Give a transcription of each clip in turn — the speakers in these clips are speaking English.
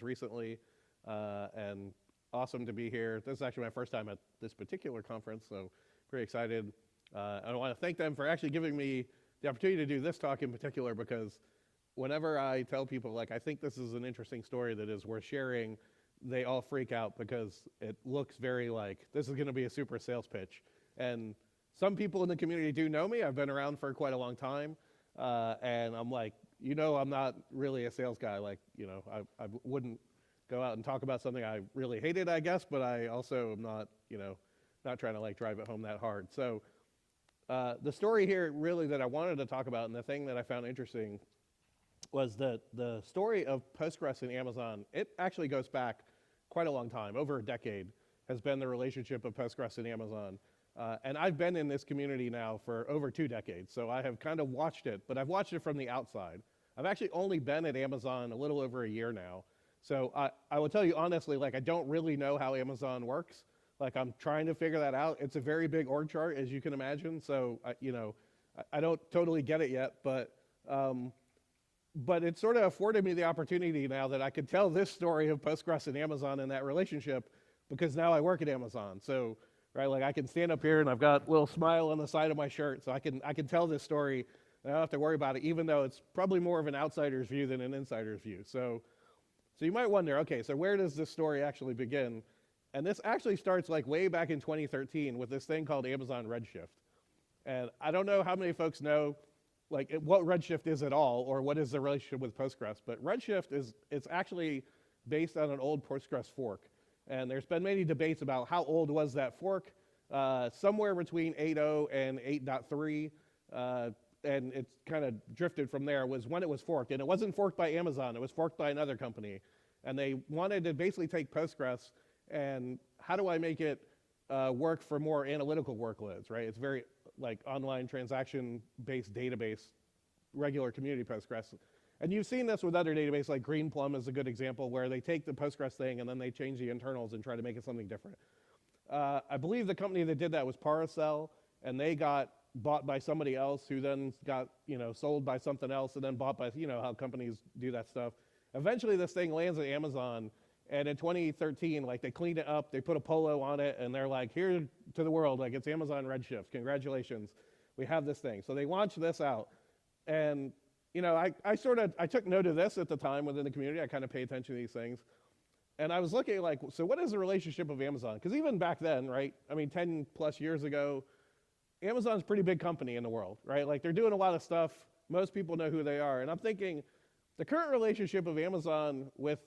recently, and awesome to be here. This is actually my first time at this particular conference, so pretty excited. I want to thank them for actually giving me the opportunity to do this talk in particular, because whenever I tell people, like, I think this is an interesting story that is worth sharing, they all freak out because it looks very like this is going to be a super sales pitch. And some people in the community do know me. I've been around for quite a long time. And I'm like, I'm not really a sales guy. Like, I wouldn't go out and talk about something I really hated, I guess, but I also am not, not trying to like drive it home that hard. So the story here really that I wanted to talk about, and the thing that I found interesting, was that the story of Postgres and Amazon, it actually goes back quite a long time. Over a decade has been the relationship of Postgres and Amazon. And I've been in this community now for over 2 decades, so I have kind of watched it, but I've watched it from the outside. I've actually only been at Amazon a little over a year now. So I will tell you honestly, like, I don't really know how Amazon works. Like, I'm trying to figure that out. It's a very big org chart, as you can imagine. So, I don't totally get it yet, but it sort of afforded me the opportunity now that I could tell this story of Postgres and Amazon and that relationship, because now I work at Amazon. So, right, like, I can stand up here and I've got a little smile on the side of my shirt, so I can tell this story and I don't have to worry about it, even though it's probably more of an outsider's view than an insider's view. So you might wonder, okay, so where does this story actually begin? And this actually starts like way back in 2013 with this thing called Amazon Redshift. And I don't know how many folks know like what Redshift is at all, or what is the relationship with Postgres, but Redshift it's actually based on an old Postgres fork. And there's been many debates about how old was that fork, somewhere between 8.0 and 8.3, and it's kind of drifted from there, was when it was forked. And it wasn't forked by Amazon, it was forked by another company. And they wanted to basically take Postgres and how do I make it work for more analytical workloads, right? It's very like online transaction-based database, regular community Postgres. And you've seen this with other databases, like Greenplum is a good example, where they take the Postgres thing and then they change the internals and try to make it something different. I believe the company that did that was Paracel, and they got bought by somebody else, who then got sold by something else, and then bought by, how companies do that stuff. Eventually this thing lands at Amazon, and in 2013, like, they cleaned it up, they put a polo on it, and they're like, here to the world, like, it's Amazon Redshift, congratulations, we have this thing. So they launched this out, and I took note of this at the time within the community. I kind of pay attention to these things. And I was looking like, so what is the relationship of Amazon? Because even back then, right, 10 plus years ago, Amazon's a pretty big company in the world, right? Like, they're doing a lot of stuff. Most people know who they are. And I'm thinking the current relationship of Amazon with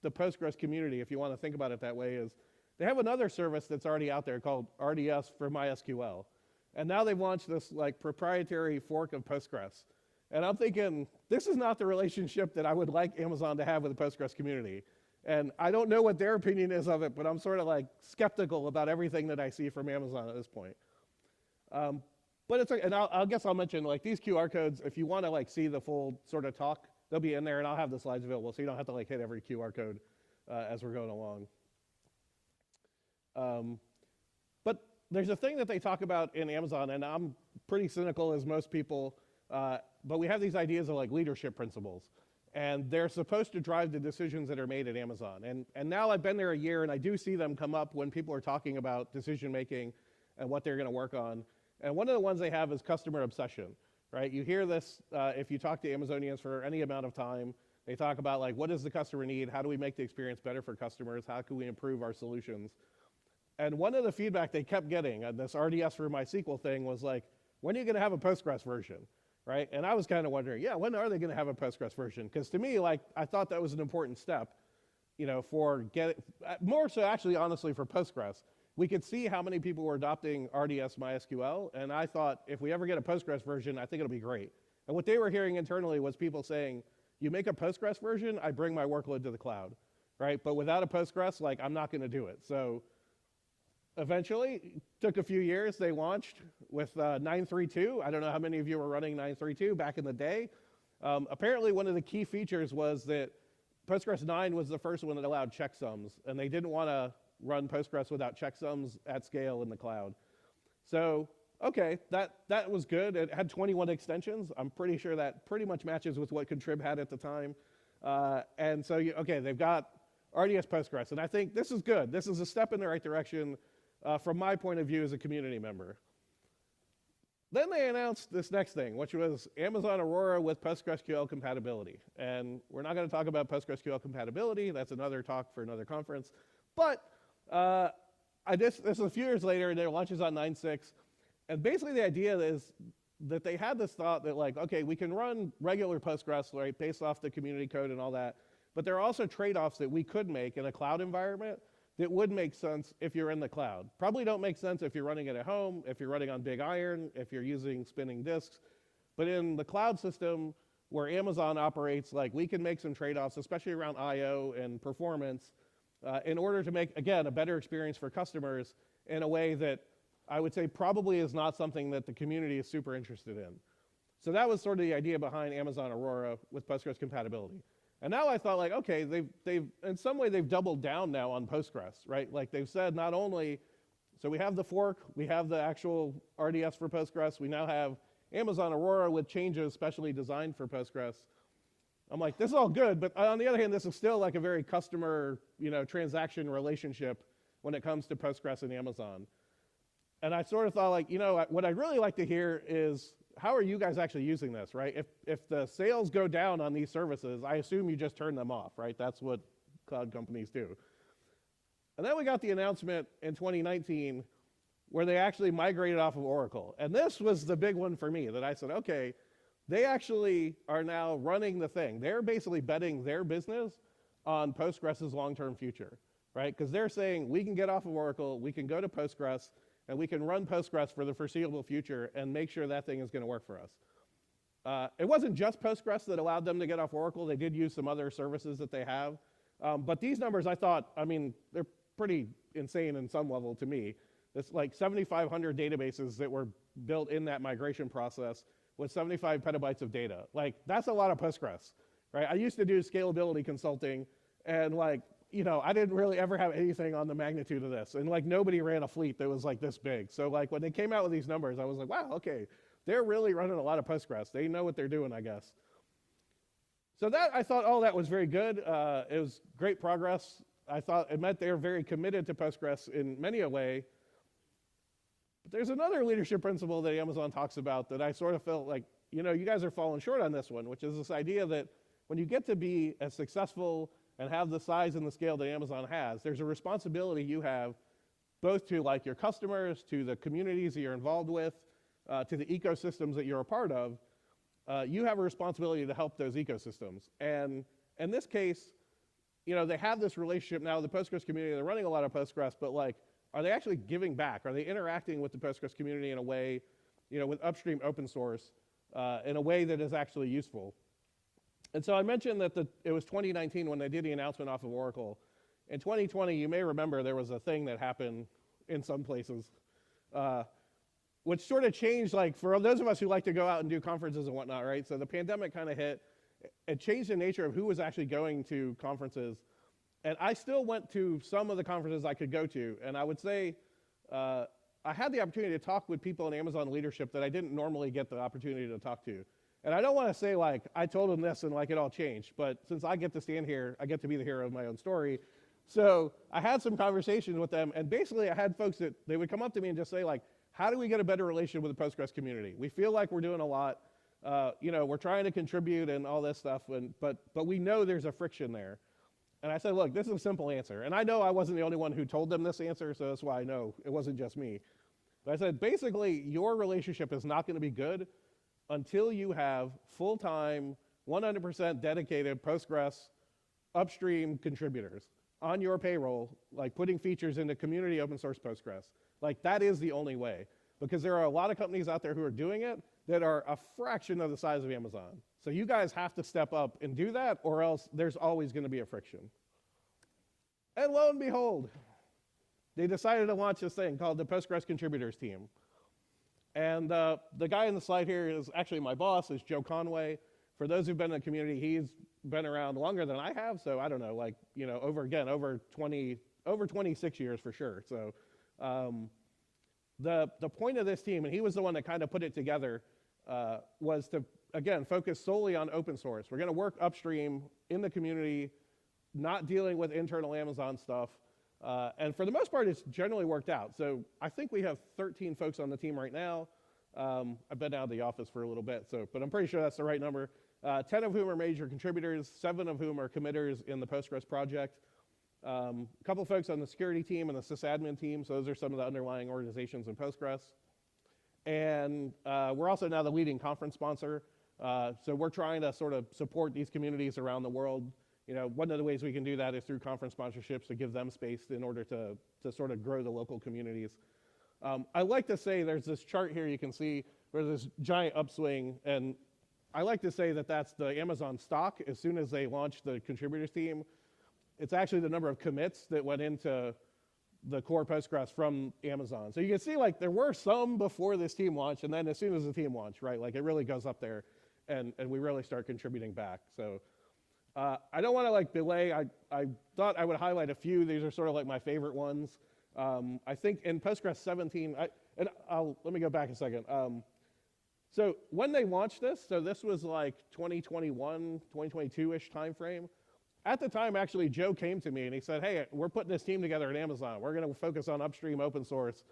the Postgres community, if you want to think about it that way, is they have another service that's already out there called RDS for MySQL. And now they've launched this like proprietary fork of Postgres. And I'm thinking, this is not the relationship that I would like Amazon to have with the Postgres community. And I don't know what their opinion is of it, but I'm sort of like skeptical about everything that I see from Amazon at this point. But it's like, and I guess I'll mention like these QR codes, if you want to like see the full sort of talk, they'll be in there, and I'll have the slides available, so you don't have to like hit every QR code as we're going along. But there's a thing that they talk about in Amazon, and I'm pretty cynical as most people, but we have these ideas of like leadership principles, and they're supposed to drive the decisions that are made at Amazon. And now I've been there a year, and I do see them come up when people are talking about decision making and what they're going to work on. And one of the ones they have is customer obsession, right? You hear this if you talk to Amazonians for any amount of time. They talk about like, what does the customer need? How do we make the experience better for customers? How can we improve our solutions? And one of the feedback they kept getting on this RDS for MySQL thing was like, when are you going to have a Postgres version, right? And I was kind of wondering, yeah, when are they going to have a Postgres version? Because to me, like, I thought that was an important step, for more so actually, honestly, for Postgres. We could see how many people were adopting RDS MySQL, and I thought if we ever get a Postgres version, I think it'll be great. And what they were hearing internally was people saying, you make a Postgres version, I bring my workload to the cloud, right? But without a Postgres, like, I'm not going to do it. So eventually, it took a few years, they launched with 9.3.2. I don't know how many of you were running 9.3.2 back in the day. Apparently, one of the key features was that Postgres 9 was the first one that allowed checksums, and they didn't want to run Postgres without checksums at scale in the cloud. So, okay, that was good. It had 21 extensions. I'm pretty sure that pretty much matches with what Contrib had at the time. And so, okay, they've got RDS Postgres. And I think this is good. This is a step in the right direction from my point of view as a community member. Then they announced this next thing, which was Amazon Aurora with PostgreSQL compatibility. And we're not going to talk about PostgreSQL compatibility. That's another talk for another conference. But this is a few years later, and it launches on 9.6. And basically the idea is that they had this thought that, like, okay, we can run regular Postgres, right, based off the community code and all that. But there are also trade-offs that we could make in a cloud environment that would make sense if you're in the cloud. Probably don't make sense if you're running it at home, if you're running on Big Iron, if you're using spinning disks. But in the cloud system where Amazon operates, like, we can make some trade-offs, especially around I/O and performance, in order to make, again, a better experience for customers in a way that I would say probably is not something that the community is super interested in. So that was sort of the idea behind Amazon Aurora with Postgres compatibility. And now I thought, like, okay, they've in some way they've doubled down now on Postgres, right? Like, they've said not only, so we have the fork, we have the actual RDS for Postgres, we now have Amazon Aurora with changes specially designed for Postgres. I'm like, this is all good, but on the other hand, this is still like a very customer, transaction relationship when it comes to Postgres and Amazon. And I sort of thought, like, what I'd really like to hear is, how are you guys actually using this, right? If the sales go down on these services, I assume you just turn them off, right? That's what cloud companies do. And then we got the announcement in 2019 where they actually migrated off of Oracle. And this was the big one for me, that I said, okay, they actually are now running the thing. They're basically betting their business on Postgres' long-term future, right? Because they're saying, we can get off of Oracle, we can go to Postgres, and we can run Postgres for the foreseeable future and make sure that thing is going to work for us. It wasn't just Postgres that allowed them to get off Oracle. They did use some other services that they have. But these numbers, I thought, I mean, they're pretty insane in some level to me. It's like 7,500 databases that were built in that migration process with 75 petabytes of data. Like, that's a lot of Postgres, right? I used to do scalability consulting, and like, I didn't really ever have anything on the magnitude of this. And like, nobody ran a fleet that was like this big. So like, when they came out with these numbers, I was like, wow, okay, they're really running a lot of Postgres. They know what they're doing, I guess. So that, I thought, oh, that was very good. It was great progress. I thought it meant they were very committed to Postgres in many a way. But there's another leadership principle that Amazon talks about that I sort of felt like, you guys are falling short on this one, which is this idea that when you get to be as successful and have the size and the scale that Amazon has, there's a responsibility you have both to like your customers, to the communities that you're involved with, to the ecosystems that you're a part of. You have a responsibility to help those ecosystems. And in this case, they have this relationship now with the Postgres community. They're running a lot of Postgres, but like, are they actually giving back? Are they interacting with the Postgres community in a way, with upstream open source, in a way that is actually useful? And so I mentioned that it was 2019 when they did the announcement off of Oracle. In 2020, you may remember there was a thing that happened in some places, which sort of changed, like, for those of us who like to go out and do conferences and whatnot, right? So the pandemic kind of hit. It changed the nature of who was actually going to conferences. And I still went to some of the conferences I could go to. And I would say I had the opportunity to talk with people in Amazon leadership that I didn't normally get the opportunity to talk to. And I don't want to say, like, I told them this and, like, it all changed. But since I get to stand here, I get to be the hero of my own story. So I had some conversations with them. And basically, I had folks that they would come up to me and just say, like, how do we get a better relationship with the Postgres community? We feel like we're doing a lot. We're trying to contribute and all this stuff. But we know there's a friction there. And I said, look, this is a simple answer. And I know I wasn't the only one who told them this answer, so that's why I know it wasn't just me. But I said, basically, your relationship is not going to be good until you have full-time, 100% dedicated Postgres upstream contributors on your payroll, like putting features into community open source Postgres. Like, that is the only way. Because there are a lot of companies out there who are doing it that are a fraction of the size of Amazon. So you guys have to step up and do that, or else there's always going to be a friction. And lo and behold, they decided to launch this thing called the Postgres Contributors Team. And the guy in the slide here is actually my boss, is Joe Conway. For those who've been in the community, he's been around longer than I have, so I don't know, like, over 26 years for sure. So the point of this team, and he was the one that kind of put it together, was to, again, focus solely on open source. We're going to work upstream in the community not dealing with internal Amazon stuff. And for the most part, it's generally worked out. So I think we have 13 folks on the team right now. I've been out of the office for a little bit, but I'm pretty sure that's the right number. 10 of whom are major contributors, 7 of whom are committers in the Postgres project. A couple folks on the security team and the sysadmin team, so those are some of the underlying organizations in Postgres. And we're also now the leading conference sponsor. So we're trying to sort of support these communities around the world. You know, one of the ways we can do that is through conference sponsorships to give them space in order to sort of grow the local communities. I like to say there's this chart here you can see where there's this giant upswing, and I like to say that that's the Amazon stock. As soon as they launched the contributors team, it's actually the number of commits that went into the core Postgres from Amazon. So you can see like there were some before this team launched, and then as soon as the team launched, right, like it really goes up there, and we really start contributing back. So I don't want to like belay. I thought I would highlight a few. These are sort of like my favorite ones. I think in Postgres 17, let me go back a second. So when they launched this, so this was like 2021, 2022-ish timeframe. At the time, actually, Joe came to me and he said, hey, we're putting this team together at Amazon. We're going to focus on upstream open source.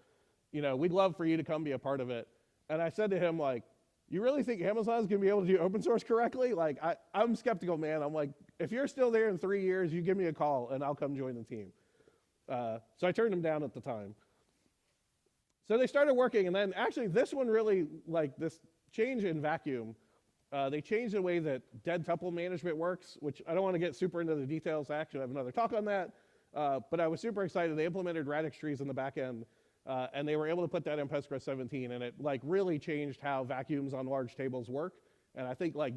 You know, we'd love for you to come be a part of it. And I said to him, like, you really think Amazon's going to be able to do open source correctly? Like, I'm skeptical, man. I'm like, if you're still there in 3 years, you give me a call and I'll come join the team. So I turned him down at the time. So they started working, and then actually this one really, like this change in vacuum, they changed the way that dead tuple management works, which I don't want to get super into the details. Actually, I have another talk on that. But I was super excited. They implemented radix trees in the back end, and they were able to put that in Postgres 17, and it like really changed how vacuums on large tables work. And I think like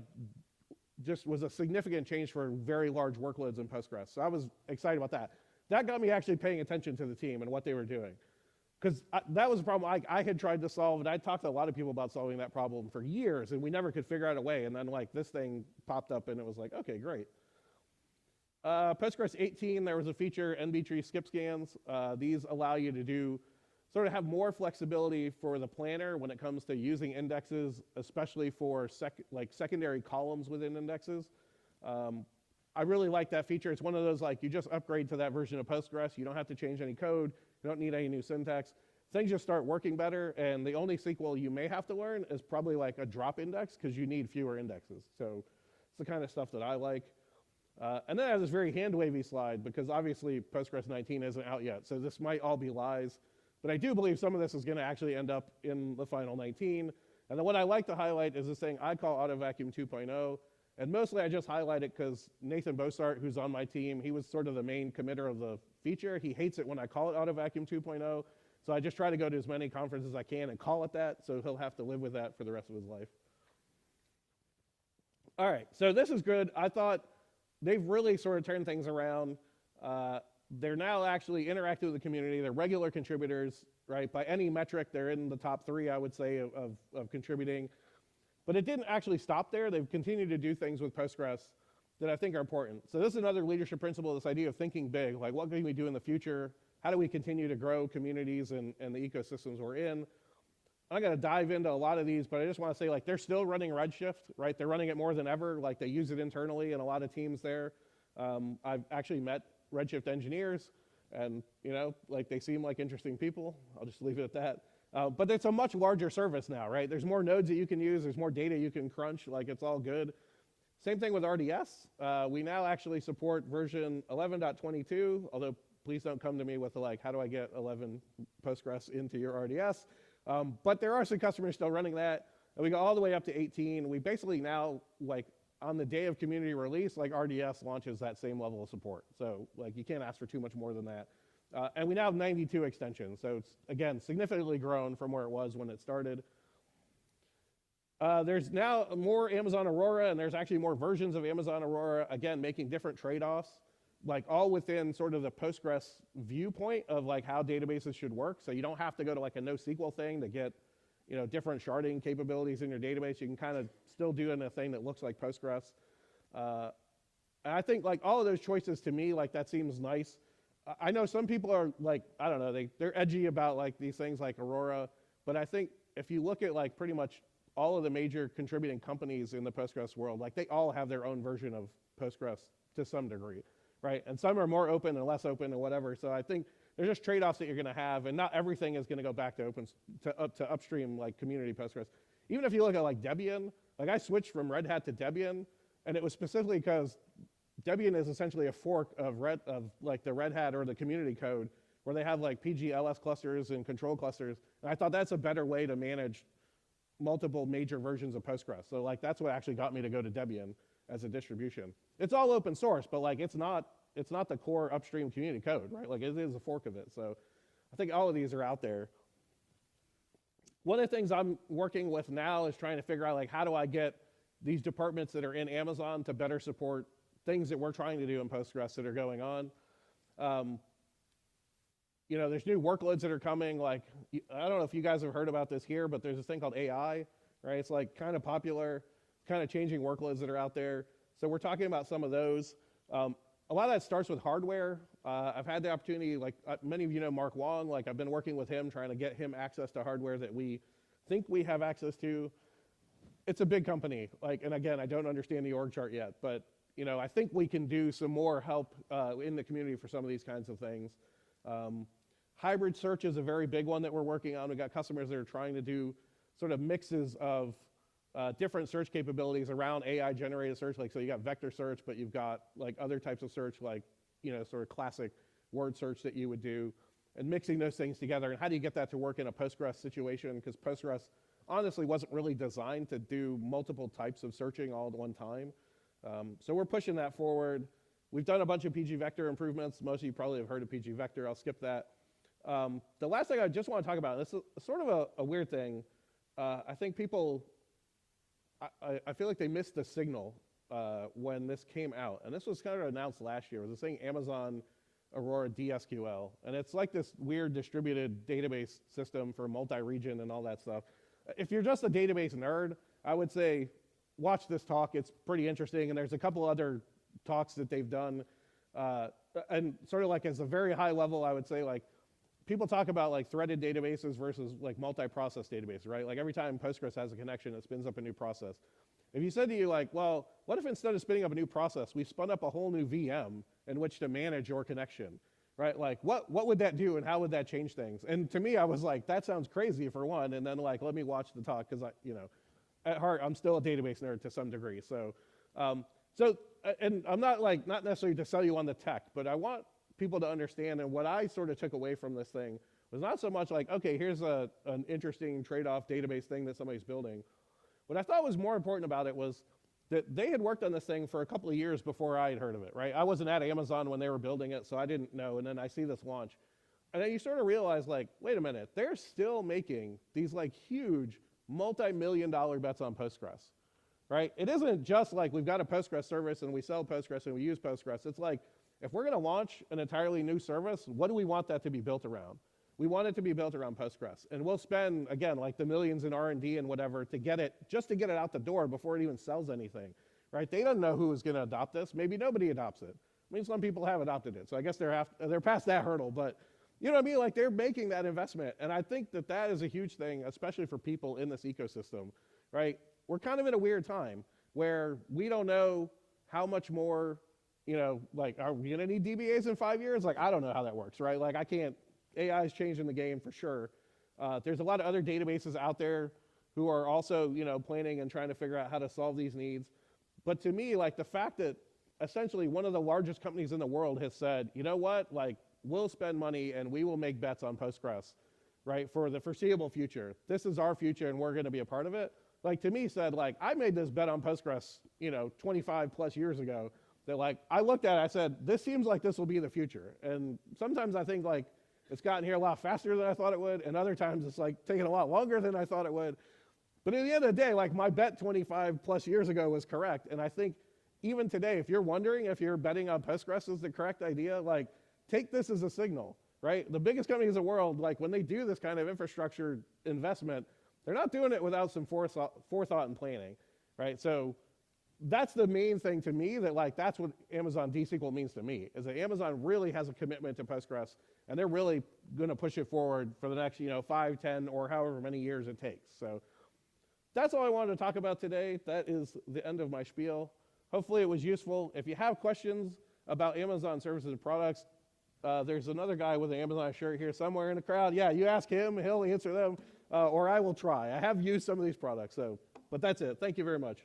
just was a significant change for very large workloads in Postgres. So I was excited about that. That got me actually paying attention to the team and what they were doing. Because that was a problem I had tried to solve, and I talked to a lot of people about solving that problem for years, and we never could figure out a way. And then like this thing popped up, and it was like, okay, great. Postgres 18, there was a feature, NB tree skip scans. These allow you to sort of have more flexibility for the planner when it comes to using indexes, especially for secondary columns within indexes. I really like that feature. It's one of those like you just upgrade to that version of Postgres. You don't have to change any code. You don't need any new syntax. Things just start working better, and the only SQL you may have to learn is probably like a drop index because you need fewer indexes. So it's the kind of stuff that I like. And then I have this very hand-wavy slide because obviously Postgres 19 isn't out yet, so this might all be lies. But I do believe some of this is going to actually end up in the final 19. And then what I like to highlight is this thing I call Auto Vacuum 2.0. And mostly I just highlight it because Nathan Bossart, who's on my team, he was sort of the main committer of the feature. He hates it when I call it Auto Vacuum 2.0. So I just try to go to as many conferences as I can and call it that, so he'll have to live with that for the rest of his life. All right, so this is good. I thought they've really sort of turned things around. They're now actually interacting with the community. They're regular contributors, right? By any metric, they're in the top 3, I would say, of contributing. But it didn't actually stop there. They've continued to do things with Postgres that I think are important. So this is another leadership principle, this idea of thinking big, like what can we do in the future? How do we continue to grow communities and the ecosystems we're in? I'm going to dive into a lot of these, but I just want to say like they're still running Redshift, right? They're running it more than ever. Like they use it internally in a lot of teams there. I've actually met Redshift engineers, and you know, like they seem like interesting people. I'll just leave it at that. But it's a much larger service now, right? There's more nodes that you can use. There's more data you can crunch. Like it's all good. Same thing with RDS. We now actually support version 11.22, although please don't come to me with like, how do I get 11 Postgres into your RDS? But there are some customers still running that. And we go all the way up to 18. We basically now, like on the day of community release, like RDS launches that same level of support. So like you can't ask for too much more than that. And we now have 92 extensions. So it's, again, significantly grown from where it was when it started. There's now more Amazon Aurora, and there's actually more versions of Amazon Aurora, again, making different trade-offs, like all within sort of the Postgres viewpoint of like how databases should work. So you don't have to go to like a NoSQL thing to get, you know, different sharding capabilities in your database. You can kind of still do it in a thing that looks like Postgres. And I think like all of those choices to me, like that seems nice. I know some people are like, I don't know, they're edgy about like these things like Aurora, but I think if you look at like pretty much all of the major contributing companies in the Postgres world, like they all have their own version of Postgres to some degree. right? And some are more open and less open and whatever. So I think there's just trade-offs that you're going to have, and not everything is going to go back to to upstream like community Postgres. Even if you look at like Debian, like I switched from Red Hat to Debian, and it was specifically because Debian is essentially a fork of like the Red Hat or the community code, where they have like PGLS clusters and control clusters. And I thought that's a better way to manage multiple major versions of Postgres. So like that's what actually got me to go to Debian as a distribution. It's all open source, but like it's not the core upstream community code, right? Like it is a fork of it. So I think all of these are out there. One of the things I'm working with now is trying to figure out like how do I get these departments that are in Amazon to better support things that we're trying to do in Postgres that are going on. You know, there's new workloads that are coming. Like, I don't know if you guys have heard about this here, but there's this thing called AI, right? It's like kind of popular, kind of changing workloads that are out there. So we're talking about some of those. A lot of that starts with hardware. I've had the opportunity, like many of you know Mark Wong, like I've been working with him trying to get him access to hardware that we think we have access to. It's a big company, like, and again, I don't understand the org chart yet, but you know, I think we can do some more help in the community for some of these kinds of things. Hybrid search is a very big one that we're working on. We've got customers that are trying to do sort of mixes of different search capabilities around AI-generated search. Like, so you got vector search, but you've got like other types of search, like, you know, sort of classic word search that you would do, and mixing those things together. And how do you get that to work in a Postgres situation? Because Postgres honestly wasn't really designed to do multiple types of searching all at one time. So we're pushing that forward. We've done a bunch of PG vector improvements. Most of you probably have heard of PG vector. I'll skip that. The last thing I just want to talk about, this is sort of a weird thing. I think people, I feel like they missed the signal when this came out. And this was kind of announced last year. It was this thing, Amazon Aurora DSQL. And it's like this weird distributed database system for multi-region and all that stuff. If you're just a database nerd, I would say watch this talk. It's pretty interesting. And there's a couple other talks that they've done. And sort of like as a very high level, I would say like, people talk about like threaded databases versus like multi-process databases, right? Like every time Postgres has a connection, it spins up a new process. If you said to you like, well, what if instead of spinning up a new process, we spun up a whole new VM in which to manage your connection, right? Like what would that do and how would that change things? And to me, I was like, that sounds crazy for one. And then like, let me watch the talk because you know, at heart, I'm still a database nerd to some degree. So, and I'm not necessarily to sell you on the tech, but I want people to understand, and what I sort of took away from this thing was not so much like, okay, here's an interesting trade-off database thing that somebody's building. What I thought was more important about it was that they had worked on this thing for a couple of years before I had heard of it, right? I wasn't at Amazon when they were building it, so I didn't know, and then I see this launch. And then you sort of realize like, wait a minute, they're still making these like huge multi-million-dollar bets on Postgres, right? It isn't just like we've got a Postgres service and we sell Postgres and we use Postgres. It's like, if we're going to launch an entirely new service, what do we want that to be built around? We want it to be built around Postgres. And we'll spend, again, like the millions in R&D and whatever to get it, just to get it out the door before it even sells anything, right? They don't know who is going to adopt this. Maybe nobody adopts it. I mean, some people have adopted it. So I guess they're past that hurdle. But you know what I mean? Like they're making that investment. And I think that that is a huge thing, especially for people in this ecosystem, right? We're kind of in a weird time where we don't know how much more, you know, like, are we gonna need DBAs in 5 years? Like, I don't know how that works, right? Like, AI is changing the game for sure. There's a lot of other databases out there who are also, you know, planning and trying to figure out how to solve these needs. But to me, like the fact that essentially one of the largest companies in the world has said, you know what, like, we'll spend money and we will make bets on Postgres, right, for the foreseeable future. This is our future and we're gonna be a part of it. Like, to me said, like, I made this bet on Postgres, you know, 25 plus years ago. That like, I looked at it, I said, this seems like this will be the future. And sometimes I think like, it's gotten here a lot faster than I thought it would, and other times it's like taking a lot longer than I thought it would. But at the end of the day, like my bet 25 plus years ago was correct. And I think even today, if you're wondering if you're betting on Postgres is the correct idea, like take this as a signal, right? The biggest companies in the world, like when they do this kind of infrastructure investment, they're not doing it without some forethought and planning, right? So that's the main thing to me, that like that's what Amazon DSQL means to me, is that Amazon really has a commitment to Postgres and they're really going to push it forward for the next, you know, 5, 10, or however many years it takes. So that's all I wanted to talk about today. That is the end of my spiel. Hopefully it was useful. If you have questions, about Amazon services and products, there's another guy with an Amazon shirt here somewhere in the crowd. Yeah, you ask him, he'll answer them, or I will try. I have used some of these products, but that's it. Thank you very much.